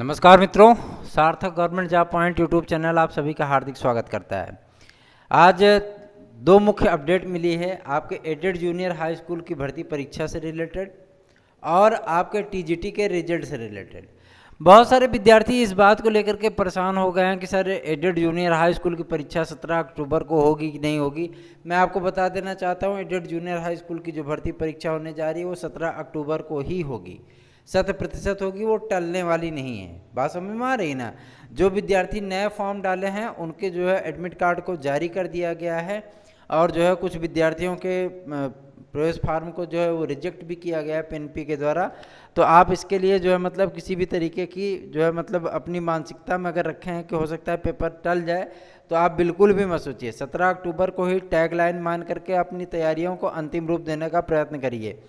नमस्कार मित्रों, सार्थक government job point YouTube channel आप सभी का हार्दिक स्वागत करता है। आज दो मुख्य अपडेट मिली है आपके एडेड जूनियर हाई स्कूल की भर्ती परीक्षा से रिलेटेड और आपके टीजीटी के रिजल्ट से रिलेटेड। बहुत सारे विद्यार्थी इस बात को लेकर के परेशान हो गए हैं कि sir aided junior high school की परीक्षा 17 अक्टूबर को होगी कि नहीं होगी। मैं आपको बता देना चाहता हूँ, एडेड जूनियर हाई स्कूल की जो भर्ती परीक्षा होने जा रही है वो 17 अक्टूबर को ही होगी, 100% होगी, वो टलने वाली नहीं है। बात समझ में आ रही ना। जो विद्यार्थी नए फॉर्म डाले हैं उनके जो है एडमिट कार्ड को जारी कर दिया गया है और जो है कुछ विद्यार्थियों के प्रवेश फार्म को जो है वो रिजेक्ट भी किया गया है पीएनपी के द्वारा। तो आप इसके लिए जो है मतलब किसी भी तरीके की जो है मतलब अपनी मानसिकता में अगर रखे हैं कि हो सकता है पेपर टल जाए, तो आप बिल्कुल भी मत सोचिए। 17 अक्टूबर को ही टैगलाइन मान करके अपनी तैयारियों को अंतिम रूप देने का प्रयत्न करिए।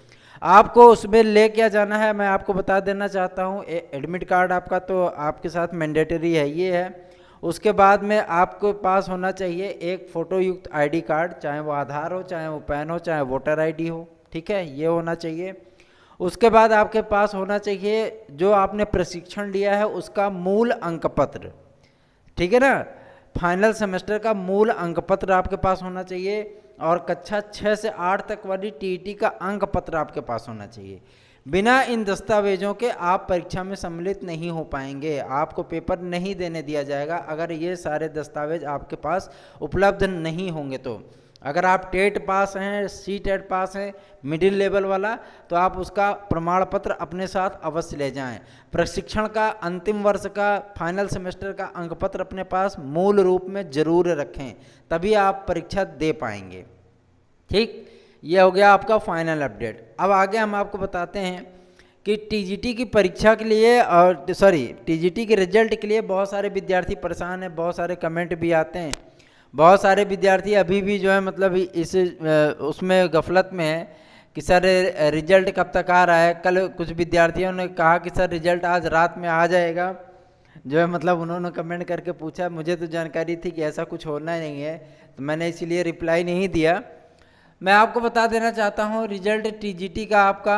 आपको उसमें ले क्या जाना है मैं आपको बता देना चाहता हूँ। एडमिट कार्ड आपका तो आपके साथ मैंडेटरी है, ये है। उसके बाद में आपको पास होना चाहिए एक फ़ोटो युक्त आईडी कार्ड, चाहे वो आधार हो, चाहे वो पैन हो, चाहे वोटर आईडी हो, ठीक है, ये होना चाहिए। उसके बाद आपके पास होना चाहिए जो आपने प्रशिक्षण लिया है उसका मूल अंक पत्र, ठीक है ना। फाइनल सेमेस्टर का मूल अंक पत्र आपके पास होना चाहिए और कक्षा 6 से 8 तक वाली टीईटी का अंक पत्र आपके पास होना चाहिए। बिना इन दस्तावेजों के आप परीक्षा में सम्मिलित नहीं हो पाएंगे, आपको पेपर नहीं देने दिया जाएगा अगर ये सारे दस्तावेज आपके पास उपलब्ध नहीं होंगे। तो अगर आप टेट पास हैं, सी टेट पास हैं, मिडिल लेवल वाला, तो आप उसका प्रमाण पत्र अपने साथ अवश्य ले जाएं। प्रशिक्षण का अंतिम वर्ष का फाइनल सेमेस्टर का अंक पत्र अपने पास मूल रूप में जरूर रखें, तभी आप परीक्षा दे पाएंगे। ठीक, ये हो गया आपका फाइनल अपडेट। अब आगे हम आपको बताते हैं कि टीजीटी की परीक्षा के लिए और टीजीटी के रिजल्ट के लिए बहुत सारे विद्यार्थी परेशान हैं, बहुत सारे कमेंट भी आते हैं। बहुत सारे विद्यार्थी अभी भी जो है मतलब इस उसमें गफलत में है कि सर रिजल्ट कब तक आ रहा है। कल कुछ विद्यार्थियों ने कहा कि सर रिजल्ट आज रात में आ जाएगा, जो है मतलब उन्होंने कमेंट करके पूछा। मुझे तो जानकारी थी कि ऐसा कुछ होना नहीं है, तो मैंने इसीलिए रिप्लाई नहीं दिया। मैं आपको बता देना चाहता हूँ रिजल्ट टीजीटी का आपका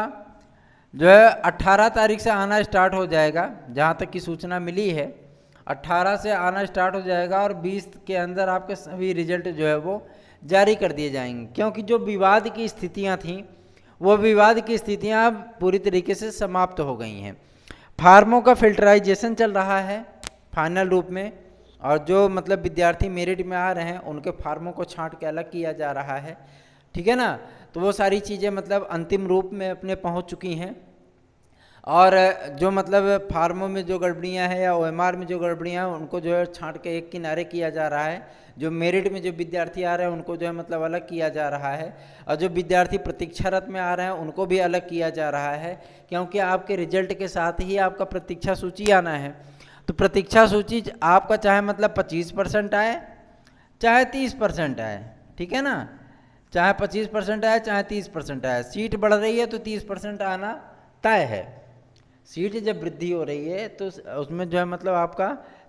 जो है 18 तारीख से आना स्टार्ट हो जाएगा, जहाँ तक की सूचना मिली है 18 से आना स्टार्ट हो जाएगा और 20 के अंदर आपके सभी रिजल्ट जो है वो जारी कर दिए जाएंगे। क्योंकि जो विवाद की स्थितियाँ थीं वो विवाद की स्थितियाँ पूरी तरीके से समाप्त हो गई हैं। फार्मों का फिल्टराइजेशन चल रहा है फाइनल रूप में, और जो मतलब विद्यार्थी मेरिट में आ रहे हैं उनके फार्मों को छांट के अलग किया जा रहा है, ठीक है ना। तो वो सारी चीज़ें मतलब अंतिम रूप में अपने पहुंच चुकी हैं। और जो मतलब फार्मों में जो गड़बड़ियां हैं या ओएमआर में जो गड़बड़ियां हैं उनको जो है छांट के एक किनारे किया जा रहा है। जो मेरिट में जो विद्यार्थी आ रहे हैं उनको जो है मतलब अलग किया जा रहा है, और जो विद्यार्थी प्रतीक्षारत में आ रहे हैं उनको भी अलग किया जा रहा है। क्योंकि आपके रिजल्ट के साथ ही आपका प्रतीक्षा सूची आना है। तो प्रतीक्षा सूची आपका चाहे मतलब 25% आए चाहे 30% आए, ठीक है ना, चाहे 25% आए चाहे 30% आए, सीट बढ़ रही है तो 30% आना तय है। सीट जब वृद्धि हो रही है तो उसमें जो है मतलब आपका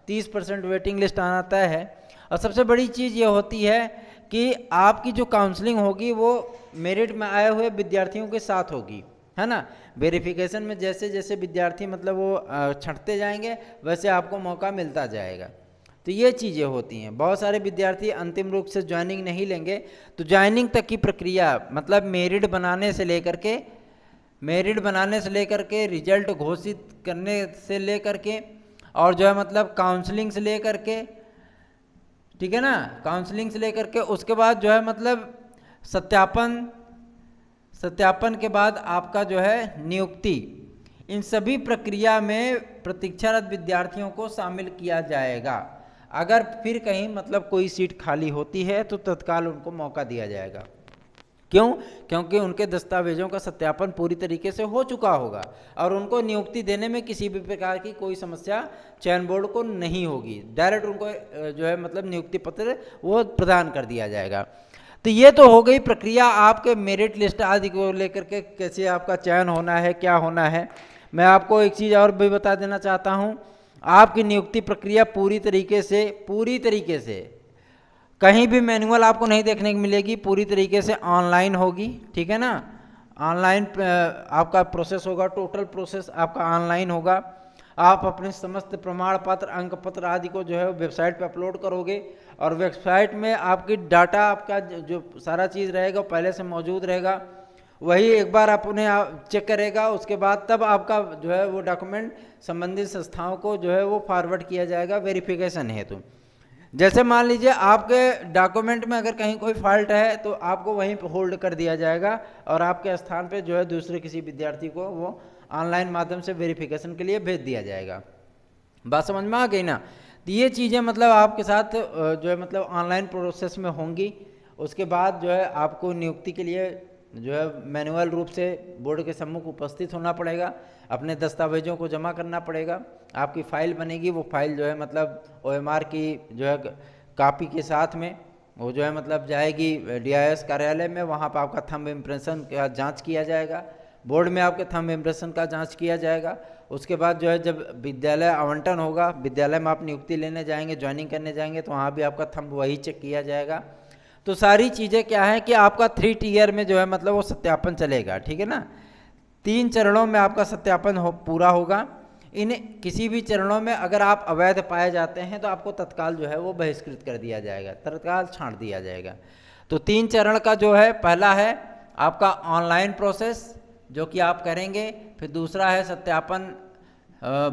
30% वेटिंग लिस्ट आना तय है। और सबसे बड़ी चीज़ ये होती है कि आपकी जो काउंसलिंग होगी वो मेरिट में आए हुए विद्यार्थियों के साथ होगी, है ना। वेरिफिकेशन में जैसे जैसे विद्यार्थी मतलब वो छंटते जाएंगे वैसे आपको मौका मिलता जाएगा। तो ये चीज़ें होती हैं। बहुत सारे विद्यार्थी अंतिम रूप से ज्वाइनिंग नहीं लेंगे, तो ज्वाइनिंग तक की प्रक्रिया मतलब मेरिट बनाने से लेकर के रिजल्ट घोषित करने से लेकर के और जो है मतलब काउंसलिंग से लेकर के, ठीक है ना, काउंसलिंग से लेकर के उसके बाद जो है मतलब सत्यापन के बाद आपका जो है नियुक्ति, इन सभी प्रक्रिया में प्रतीक्षारत विद्यार्थियों को शामिल किया जाएगा। अगर फिर कहीं मतलब कोई सीट खाली होती है तो तत्काल उनको मौका दिया जाएगा। क्यों? क्योंकि उनके दस्तावेजों का सत्यापन पूरी तरीके से हो चुका होगा और उनको नियुक्ति देने में किसी भी प्रकार की कोई समस्या चयन बोर्ड को नहीं होगी। डायरेक्ट उनको जो है मतलब नियुक्ति पत्र वो प्रदान कर दिया जाएगा। तो ये तो हो गई प्रक्रिया आपके मेरिट लिस्ट आदि को लेकर के, कैसे आपका चयन होना है, क्या होना है। मैं आपको एक चीज़ और भी बता देना चाहता हूँ, आपकी नियुक्ति प्रक्रिया पूरी तरीके से कहीं भी मैनुअल आपको नहीं देखने को मिलेगी, पूरी तरीके से ऑनलाइन होगी, ठीक है ना। ऑनलाइन आपका प्रोसेस होगा, टोटल प्रोसेस आपका ऑनलाइन होगा। आप अपने समस्त प्रमाण पत्र, अंक पत्र आदि को जो है वेबसाइट पे अपलोड करोगे और वेबसाइट में आपकी डाटा, आपका जो सारा चीज़ रहेगा वो पहले से मौजूद रहेगा। वही एक बार अपने आप चेक करेगा, उसके बाद तब आपका जो है वो डॉक्यूमेंट संबंधित संस्थाओं को जो है वो फॉरवर्ड किया जाएगा वेरिफिकेशन हेतु। जैसे मान लीजिए आपके डॉक्यूमेंट में अगर कहीं कोई फॉल्ट है तो आपको वहीं पर होल्ड कर दिया जाएगा और आपके स्थान पे जो है दूसरे किसी विद्यार्थी को वो ऑनलाइन माध्यम से वेरिफिकेशन के लिए भेज दिया जाएगा। बात समझ में आ गई ना? तो ये चीज़ें मतलब आपके साथ जो है मतलब ऑनलाइन प्रोसेस में होंगी। उसके बाद जो है आपको नियुक्ति के लिए जो है मैनुअल रूप से बोर्ड के सम्मुख उपस्थित होना पड़ेगा, अपने दस्तावेजों को जमा करना पड़ेगा, आपकी फ़ाइल बनेगी, वो फाइल जो है मतलब OMR की जो है कॉपी के साथ में वो जो है मतलब जाएगी DIS कार्यालय में, वहाँ पर आपका थंब इम्प्रेशन का जांच किया जाएगा, बोर्ड में आपके थंब इम्प्रेशन का जांच किया जाएगा। उसके बाद जो है जब विद्यालय आवंटन होगा, विद्यालय में आप नियुक्ति लेने जाएंगे, ज्वाइनिंग करने जाएंगे, तो वहाँ भी आपका थंब वही चेक किया जाएगा। तो सारी चीज़ें क्या है कि आपका 3 टियर में जो है मतलब वो सत्यापन चलेगा, ठीक है ना। 3 चरणों में आपका सत्यापन पूरा होगा। इन किसी भी चरणों में अगर आप अवैध पाए जाते हैं तो आपको तत्काल जो है वो बहिष्कृत कर दिया जाएगा, तत्काल छांट दिया जाएगा। तो 3 चरण का जो है, पहला है आपका ऑनलाइन प्रोसेस जो कि आप करेंगे, फिर दूसरा है सत्यापन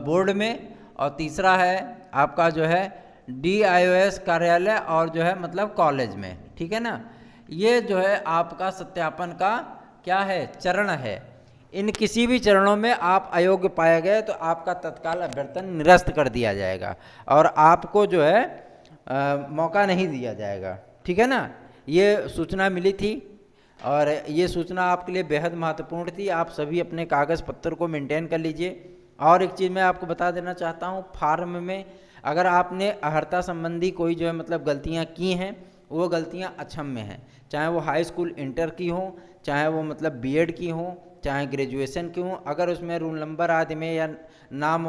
बोर्ड में, और तीसरा है आपका जो है DIOS कार्यालय और जो है मतलब कॉलेज में, ठीक है ना। ये जो है आपका सत्यापन का क्या है, चरण है। इन किसी भी चरणों में आप अयोग्य पाए गए तो आपका तत्काल अभ्यर्थन निरस्त कर दिया जाएगा और आपको जो है मौका नहीं दिया जाएगा, ठीक है ना। ये सूचना मिली थी और ये सूचना आपके लिए बेहद महत्वपूर्ण थी। आप सभी अपने कागज़ पत्र को मेंटेन कर लीजिए। और एक चीज़ मैं आपको बता देना चाहता हूँ, फार्म में अगर आपने अहर्ता संबंधी कोई जो है मतलब गलतियाँ की हैं, वो गलतियाँ अक्षम्य हैं, चाहे वो हाई स्कूल इंटर की हों, चाहे वो मतलब BEd की हों, चाहे ग्रेजुएशन की हों। अगर उसमें रोल नंबर आदि में या नाम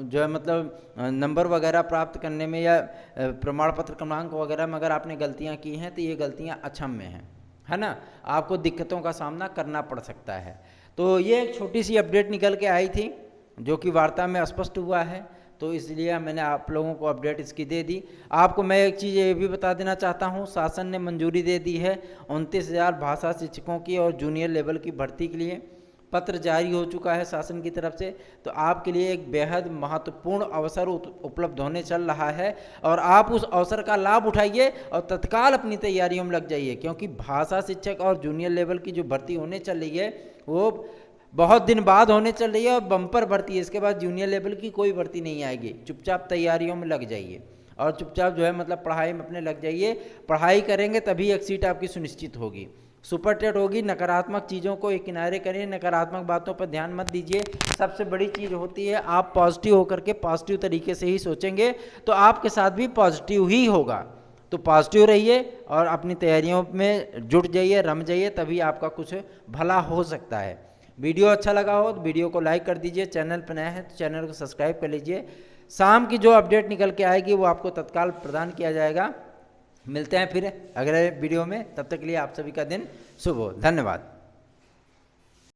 जो है मतलब नंबर वगैरह प्राप्त करने में या प्रमाण पत्र क्रमांक वगैरह में अगर आपने गलतियाँ की हैं तो ये गलतियाँ अक्षम्य हैं, है ना। आपको दिक्कतों का सामना करना पड़ सकता है। तो ये एक छोटी सी अपडेट निकल के आई थी जो कि वार्ता में स्पष्ट हुआ है, तो इसलिए मैंने आप लोगों को अपडेट इसकी दे दी। आपको मैं एक चीज़ ये भी बता देना चाहता हूँ, शासन ने मंजूरी दे दी है 29,000 भाषा शिक्षकों की और जूनियर लेवल की भर्ती के लिए। पत्र जारी हो चुका है शासन की तरफ से। तो आपके लिए एक बेहद महत्वपूर्ण अवसर उपलब्ध होने चल रहा है और आप उस अवसर का लाभ उठाइए और तत्काल अपनी तैयारियों में लग जाइए, क्योंकि भाषा शिक्षक और जूनियर लेवल की जो भर्ती होने चल रही है वो बहुत दिन बाद होने चल रही है और बम्पर भर्ती है। इसके बाद जूनियर लेवल की कोई भर्ती नहीं आएगी। चुपचाप तैयारियों में लग जाइए और चुपचाप जो है मतलब पढ़ाई में अपने लग जाइए। पढ़ाई करेंगे तभी एक सीट आपकी सुनिश्चित होगी, सुपर टेट होगी। नकारात्मक चीज़ों को एक किनारे करिए, नकारात्मक बातों पर ध्यान मत दीजिए। सबसे बड़ी चीज़ होती है आप पॉजिटिव होकर के पॉजिटिव तरीके से ही सोचेंगे तो आपके साथ भी पॉजिटिव ही होगा। तो पॉजिटिव रहिए और अपनी तैयारियों में जुट जाइए, रम जाइए, तभी आपका कुछ भला हो सकता है। वीडियो अच्छा लगा हो तो वीडियो को लाइक कर दीजिए, चैनल पर नए हैं तो चैनल को सब्सक्राइब कर लीजिए। शाम की जो अपडेट निकल के आएगी वो आपको तत्काल प्रदान किया जाएगा। मिलते हैं फिर अगले वीडियो में, तब तक के लिए आप सभी का दिन शुभ हो। धन्यवाद।